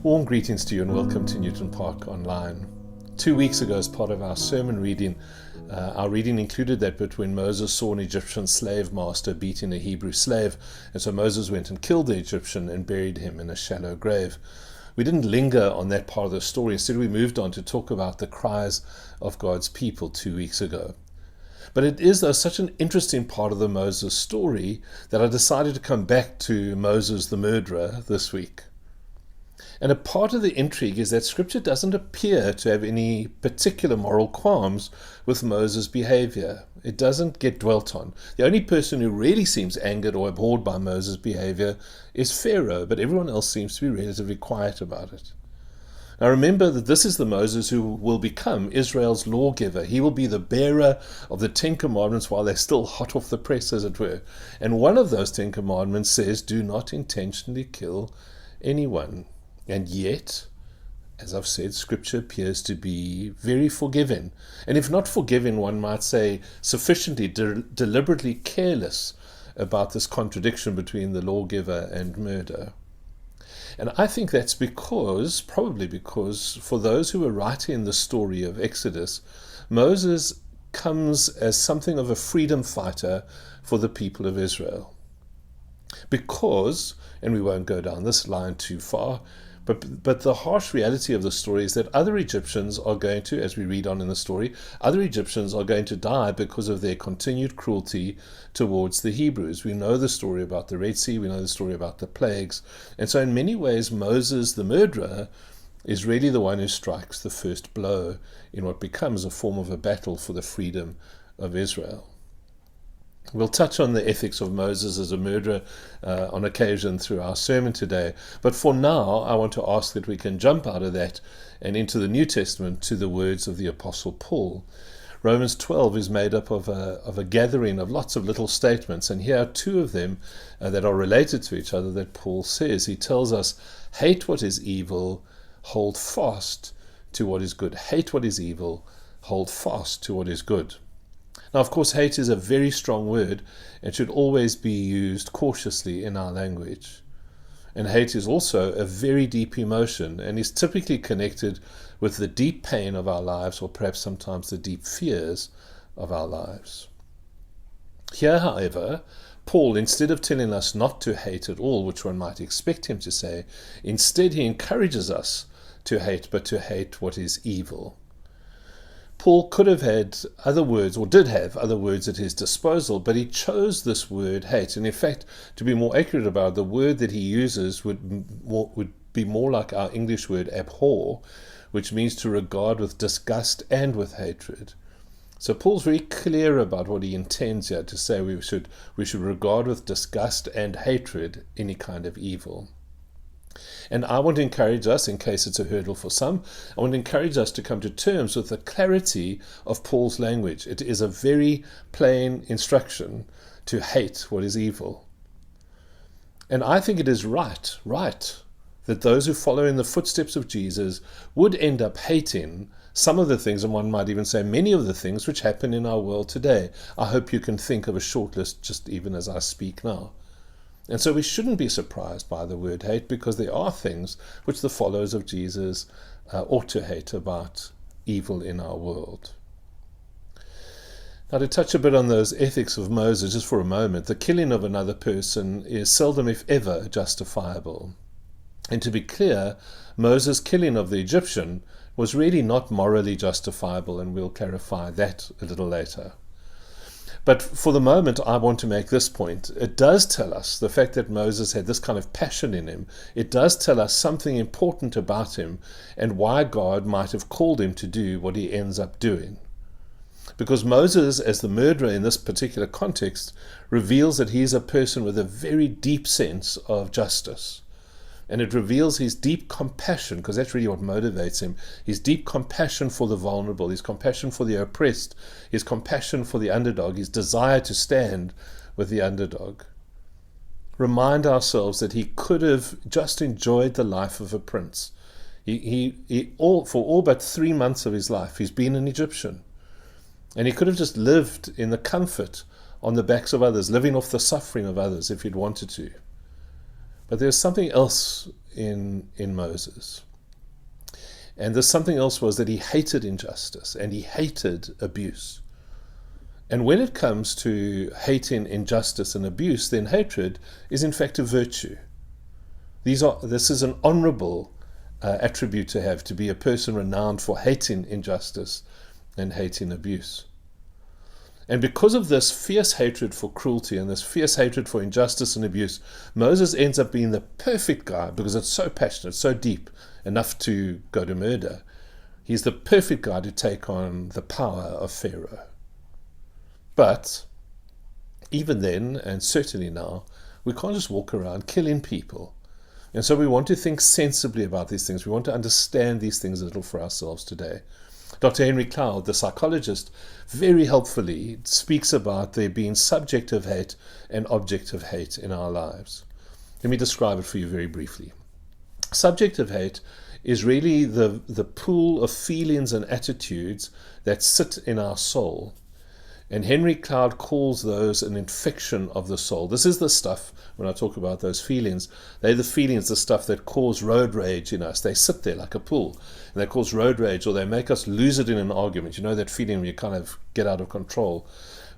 Warm greetings to you and welcome to Newton Park Online. 2 weeks ago, as part of our sermon reading, our reading included that bit when Moses saw an Egyptian slave master beating a Hebrew slave, and so Moses went and killed the Egyptian and buried him in a shallow grave. We didn't linger on that part of the story. Instead, we moved on to talk about the cries of God's people 2 weeks ago. But it is, though, such an interesting part of the Moses story that I decided to come back to Moses the murderer this week. And a part of the intrigue is that Scripture doesn't appear to have any particular moral qualms with Moses' behavior. It doesn't get dwelt on. The only person who really seems angered or abhorred by Moses' behavior is Pharaoh, but everyone else seems to be relatively quiet about it. Now remember that this is the Moses who will become Israel's lawgiver. He will be the bearer of the Ten Commandments while they're still hot off the press, as it were. And one of those Ten Commandments says, do not intentionally kill anyone. And yet, as I've said, Scripture appears to be very forgiving. And if not forgiving, one might say sufficiently deliberately careless about this contradiction between the lawgiver and murder. And I think that's probably because, for those who are writing the story of Exodus, Moses comes as something of a freedom fighter for the people of Israel. Because, and we won't go down this line too far, but the harsh reality of the story is that other Egyptians are going to, as we read on in the story, other Egyptians are going to die because of their continued cruelty towards the Hebrews. We know the story about the Red Sea, we know the story about the plagues. And so in many ways, Moses, the murderer, is really the one who strikes the first blow in what becomes a form of a battle for the freedom of Israel. We'll touch on the ethics of Moses as a murderer on occasion through our sermon today. But for now, I want to ask that we can jump out of that and into the New Testament to the words of the Apostle Paul. Romans 12 is made up of a gathering of lots of little statements, and here are two of them that are related to each other that Paul says. He tells us, hate what is evil, hold fast to what is good. Hate what is evil, hold fast to what is good. Now, of course, hate is a very strong word and should always be used cautiously in our language. And hate is also a very deep emotion and is typically connected with the deep pain of our lives, or perhaps sometimes the deep fears of our lives. Here, however, Paul, instead of telling us not to hate at all, which one might expect him to say, instead he encourages us to hate, but to hate what is evil. Paul could have had other words, or did have other words at his disposal, but he chose this word hate. And in fact, to be more accurate about it, the word that he uses would be more like our English word abhor, which means to regard with disgust and with hatred. So Paul's very clear about what he intends here to say we should regard with disgust and hatred any kind of evil. And I want to encourage us, in case it's a hurdle for some, I want to encourage us to come to terms with the clarity of Paul's language. It is a very plain instruction to hate what is evil. And I think it is right that those who follow in the footsteps of Jesus would end up hating some of the things, and one might even say many of the things, which happen in our world today. I hope you can think of a short list just even as I speak now. And so we shouldn't be surprised by the word hate, because there are things which the followers of Jesus ought to hate about evil in our world. Now, to touch a bit on those ethics of Moses just for a moment, the killing of another person is seldom, if ever, justifiable. And to be clear, Moses' killing of the Egyptian was really not morally justifiable, and we'll clarify that a little later. But for the moment, I want to make this point. It does tell us, the fact that Moses had this kind of passion in him, it does tell us something important about him and why God might have called him to do what he ends up doing. Because Moses, as the murderer in this particular context, reveals that he is a person with a very deep sense of justice. And it reveals his deep compassion, because that's really what motivates him. His deep compassion for the vulnerable, his compassion for the oppressed, his compassion for the underdog, his desire to stand with the underdog. Remind ourselves that he could have just enjoyed the life of a prince. For all but 3 months of his life, he's been an Egyptian. And he could have just lived in the comfort on the backs of others, living off the suffering of others if he'd wanted to. But there's something else in Moses. And this something else was that he hated injustice and he hated abuse. And when it comes to hating injustice and abuse, then hatred is in fact a virtue. This is an honorable attribute to have, to be a person renowned for hating injustice and hating abuse. And because of this fierce hatred for cruelty and this fierce hatred for injustice and abuse, Moses ends up being the perfect guy, because it's so passionate, so deep, enough to go to murder. He's the perfect guy to take on the power of Pharaoh. But even then, and certainly now, we can't just walk around killing people. And so we want to think sensibly about these things. We want to understand these things a little for ourselves today. Dr. Henry Cloud, the psychologist, very helpfully speaks about there being subjective hate and objective hate in our lives. Let me describe it for you very briefly. Subjective hate is really the pool of feelings and attitudes that sit in our soul. And Henry Cloud calls those an infection of the soul. This is the stuff, when I talk about those feelings, they're the feelings, the stuff that cause road rage in us. They sit there like a pool, and they cause road rage, or they make us lose it in an argument. You know that feeling when you kind of get out of control.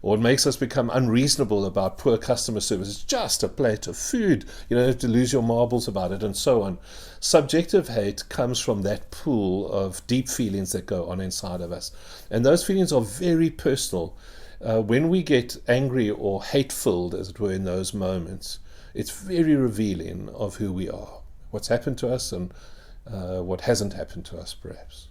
Or it makes us become unreasonable about poor customer service. It's just a plate of food. You don't have to lose your marbles about it, and so on. Subjective hate comes from that pool of deep feelings that go on inside of us. And those feelings are very personal. When we get angry or hate-filled, as it were, in those moments, it's very revealing of who we are, what's happened to us, and what hasn't happened to us, perhaps.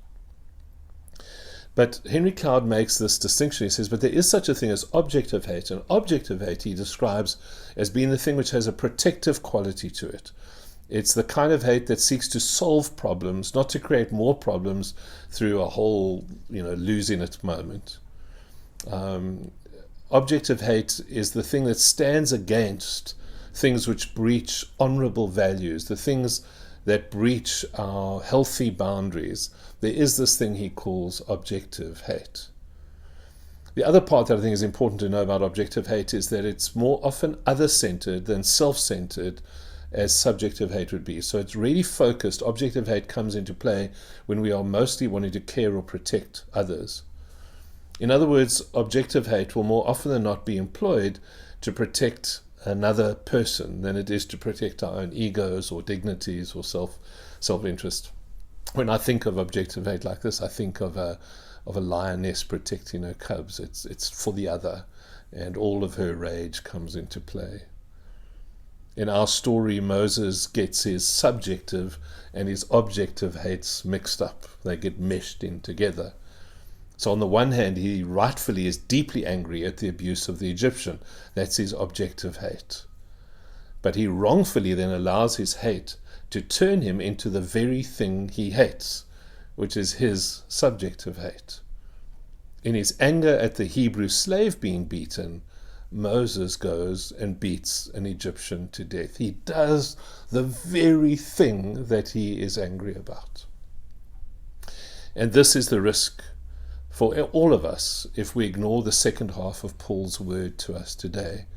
But Henry Cloud makes this distinction. He says, but there is such a thing as objective hate. And objective hate he describes as being the thing which has a protective quality to it. It's the kind of hate that seeks to solve problems, not to create more problems through a whole, losing it moment. Objective hate is the thing that stands against things which breach honorable values, the things that breach our healthy boundaries. There is this thing he calls objective hate. The other part that I think is important to know about objective hate is that it's more often other-centered than self-centered, as subjective hate would be. So it's really focused. Objective hate comes into play when we are mostly wanting to care or protect others. In other words, objective hate will more often than not be employed to protect another person than it is to protect our own egos or dignities or self-interest. When I think of objective hate like this, I think of a lioness protecting her cubs. It's for the other, and all of her rage comes into play. In our story, Moses gets his subjective and his objective hates mixed up. They get meshed in together. So on the one hand, he rightfully is deeply angry at the abuse of the Egyptian. That's his objective hate. But he wrongfully then allows his hate to turn him into the very thing he hates, which is his subjective hate. In his anger at the Hebrew slave being beaten, Moses goes and beats an Egyptian to death. He does the very thing that he is angry about. And this is the risk for all of us if we ignore the second half of Paul's word to us today.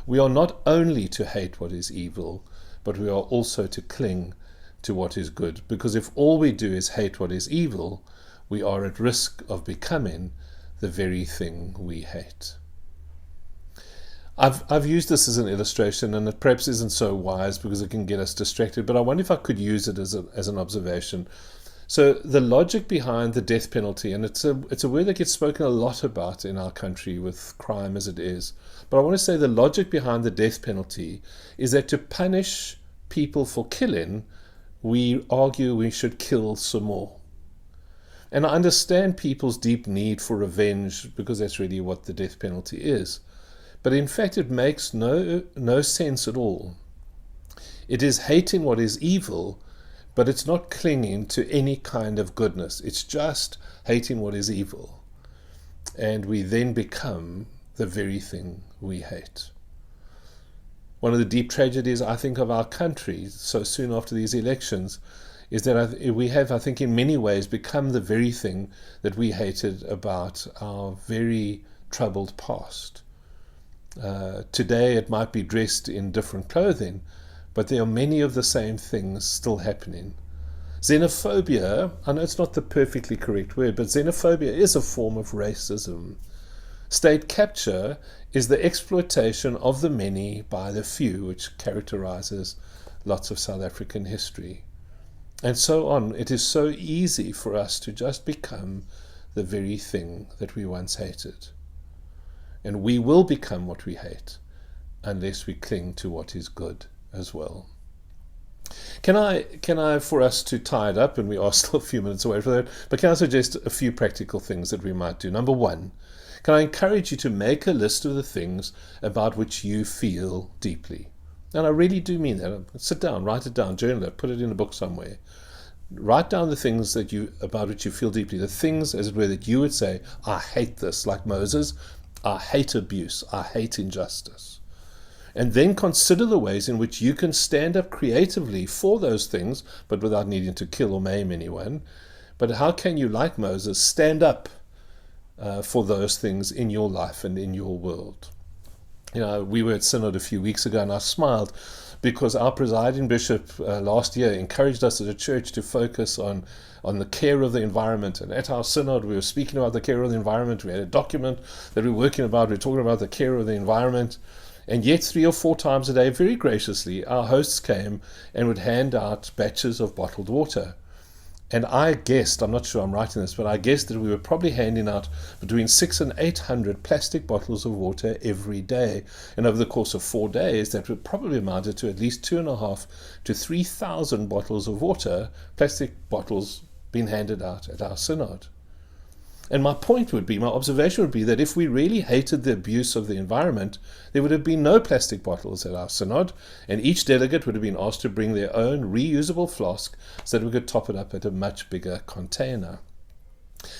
We are not only to hate what is evil, but we are also to cling to what is good. Because if all we do is hate what is evil, we are at risk of becoming the very thing we hate. I've used this as an illustration, and it perhaps isn't so wise because it can get us distracted, but I wonder if I could use it as an observation. So the logic behind the death penalty, and it's a word that gets spoken a lot about in our country with crime as it is, but I want to say the logic behind the death penalty is that to punish people for killing, we argue we should kill some more. And I understand people's deep need for revenge because that's really what the death penalty is. But in fact, it makes no sense at all. It is hating what is evil, but it's not clinging to any kind of goodness. It's just hating what is evil. And we then become the very thing we hate. One of the deep tragedies, I think, of our country, so soon after these elections, is that we have, I think, in many ways become the very thing that we hated about our very troubled past. Today it might be dressed in different clothing, but there are many of the same things still happening. Xenophobia, I know it's not the perfectly correct word, but xenophobia is a form of racism. State capture is the exploitation of the many by the few, which characterizes lots of South African history. And so on. It is so easy for us to just become the very thing that we once hated. And we will become what we hate unless we cling to what is good as well. Can I, for us to tie it up, and we are still a few minutes away from that, but can I suggest a few practical things that we might do? Number one, can I encourage you to make a list of the things about which you feel deeply? And I really do mean that. Sit down, write it down, journal it, put it in a book somewhere. Write down the things about which you feel deeply, the things, as it were, that you would say, I hate this, like Moses, I hate abuse, I hate injustice. And then consider the ways in which you can stand up creatively for those things, but without needing to kill or maim anyone. But how can you, like Moses, stand up for those things in your life and in your world? You know, we were at Synod a few weeks ago, and I smiled because our presiding bishop last year encouraged us as a church to focus on the care of the environment. And at our Synod, we were speaking about the care of the environment. We had a document that we were working about. We were talking about the care of the environment. And yet 3 or 4 times a day, very graciously, our hosts came and would hand out batches of bottled water. And I guessed, I'm not sure I'm right in this, but I guessed that we were probably handing out between 600 and 800 plastic bottles of water every day. And over the course of 4 days, that would probably amounted to at least 2,500 to 3,000 bottles of water, plastic bottles, being handed out at our Synod. And my observation would be that if we really hated the abuse of the environment, there would have been no plastic bottles at our Synod, and each delegate would have been asked to bring their own reusable flask so that we could top it up at a much bigger container.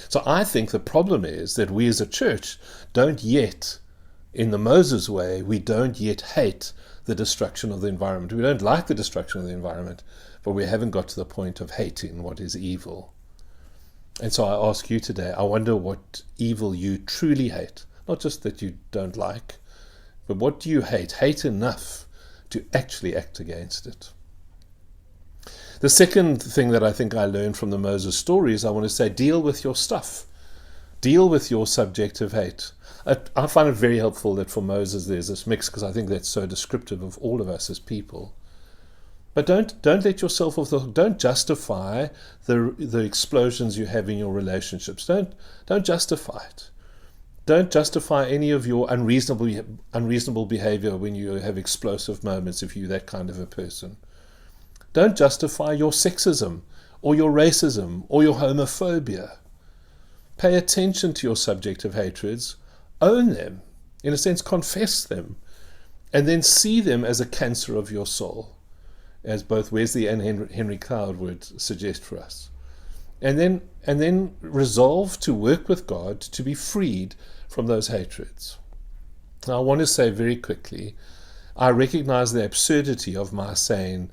So I think the problem is that we as a church don't yet, in the Moses way, we don't yet hate the destruction of the environment. We don't like the destruction of the environment, but we haven't got to the point of hating what is evil. And so I ask you today, I wonder what evil you truly hate. Not just that you don't like, but what do you hate? Hate enough to actually act against it. The second thing that I think I learned from the Moses story is I want to say, deal with your stuff. Deal with your subjective hate. I find it very helpful that for Moses there's this mix, because I think that's so descriptive of all of us as people. But don't let yourself off the hook. Don't justify the explosions you have in your relationships. Don't justify it. Don't justify any of your unreasonable behavior when you have explosive moments, if you're that kind of a person. Don't justify your sexism or your racism or your homophobia. Pay attention to your subjective hatreds. Own them. In a sense, confess them. And then see them as a cancer of your soul, as both Wesley and Henry Cloud would suggest for us. And then resolve to work with God to be freed from those hatreds. Now, I want to say very quickly, I recognize the absurdity of my saying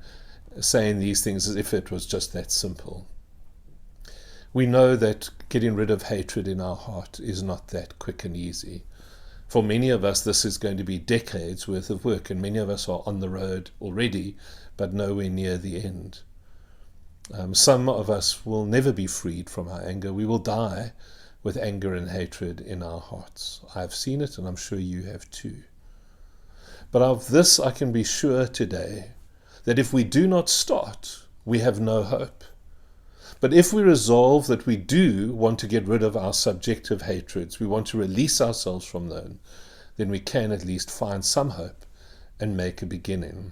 these things as if it was just that simple. We know that getting rid of hatred in our heart is not that quick and easy. For many of us, this is going to be decades worth of work, and many of us are on the road already, but nowhere near the end. Some of us will never be freed from our anger. We will die with anger and hatred in our hearts. I've seen it, and I'm sure you have too. But of this I can be sure today, that if we do not start, we have no hope. But if we resolve that we do want to get rid of our subjective hatreds, we want to release ourselves from them, then we can at least find some hope and make a beginning.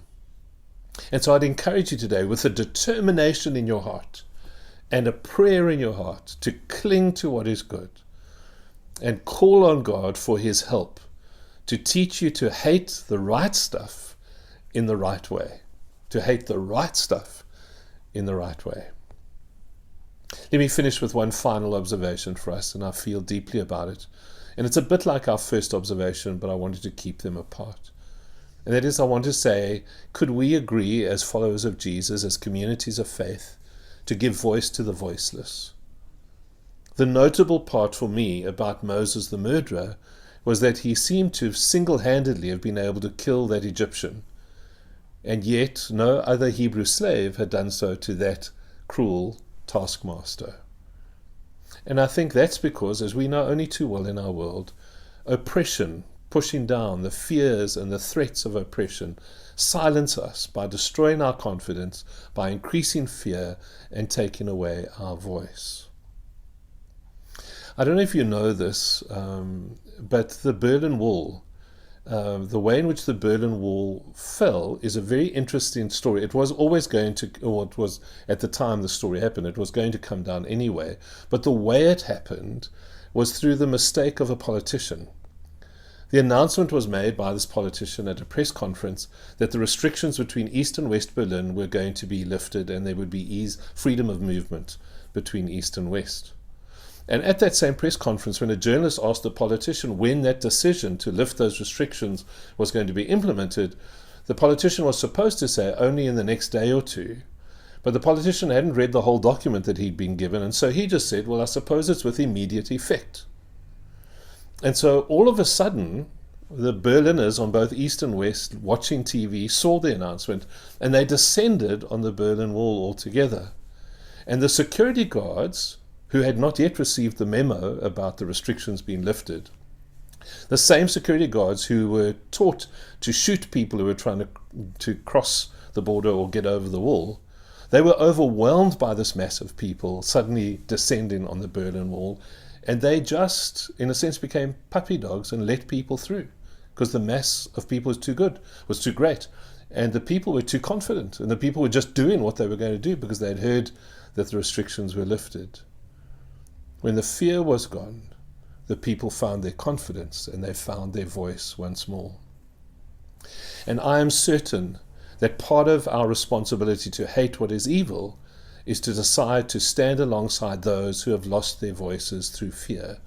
And so I'd encourage you today, with a determination in your heart and a prayer in your heart, to cling to what is good and call on God for his help to teach you to hate the right stuff in the right way, to hate the right stuff in the right way. Let me finish with one final observation for us, and I feel deeply about it. And it's a bit like our first observation, but I wanted to keep them apart. And that is, I want to say, could we agree as followers of Jesus, as communities of faith, to give voice to the voiceless? The notable part for me about Moses the murderer was that he seemed to single-handedly have been able to kill that Egyptian. And yet no other Hebrew slave had done so to that cruel taskmaster. And I think that's because, as we know only too well in our world, oppression, pushing down, the fears and the threats of oppression silence us by destroying our confidence, by increasing fear and taking away our voice. I don't know if you know this, but the Berlin Wall, the way in which the Berlin Wall fell is a very interesting story. It was always going to, or it was at the time the story happened, it was going to come down anyway. But the way it happened was through the mistake of a politician. The announcement was made by this politician at a press conference that the restrictions between East and West Berlin were going to be lifted and there would be freedom of movement between East and West. And at that same press conference, when a journalist asked the politician when that decision to lift those restrictions was going to be implemented, the politician was supposed to say only in the next day or two. But the politician hadn't read the whole document that he'd been given, and so he just said, well, I suppose it's with immediate effect. And so all of a sudden, the Berliners on both East and West, watching TV, saw the announcement, and they descended on the Berlin Wall altogether. And the security guards, who had not yet received the memo about the restrictions being lifted, the same security guards who were taught to shoot people who were trying to cross the border or get over the wall, they were overwhelmed by this mass of people suddenly descending on the Berlin Wall, and they just, in a sense, became puppy dogs and let people through because the mass of people was too great, and the people were too confident, and the people were just doing what they were going to do because they had heard that the restrictions were lifted. When the fear was gone, the people found their confidence and they found their voice once more. And I am certain that part of our responsibility to hate what is evil is to decide to stand alongside those who have lost their voices through fear.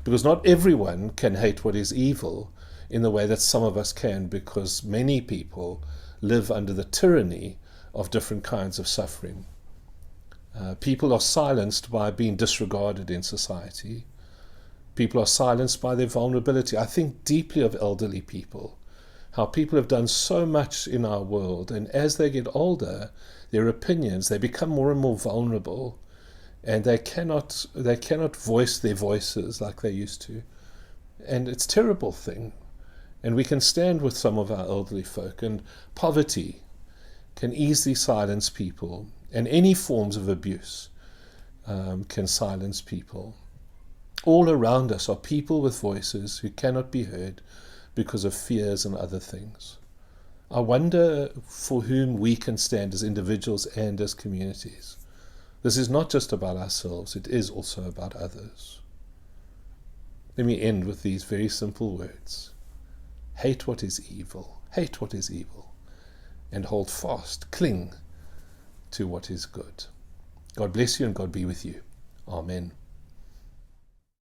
Because not everyone can hate what is evil in the way that some of us can, because many people live under the tyranny of different kinds of suffering. People are silenced by being disregarded in society. People are silenced by their vulnerability. I think deeply of elderly people, how people have done so much in our world, and as they get older, their opinions, they become more and more vulnerable, and they cannot voice their voices like they used to. And it's a terrible thing. And we can stand with some of our elderly folk, and poverty can easily silence people, and any forms of abuse can silence people. All around us are people with voices who cannot be heard because of fears and other things. I wonder for whom we can stand as individuals and as communities. This is not just about ourselves, it is also about others. Let me end with these very simple words. Hate what is evil, and hold fast, cling to what is good. God bless you and God be with you. Amen.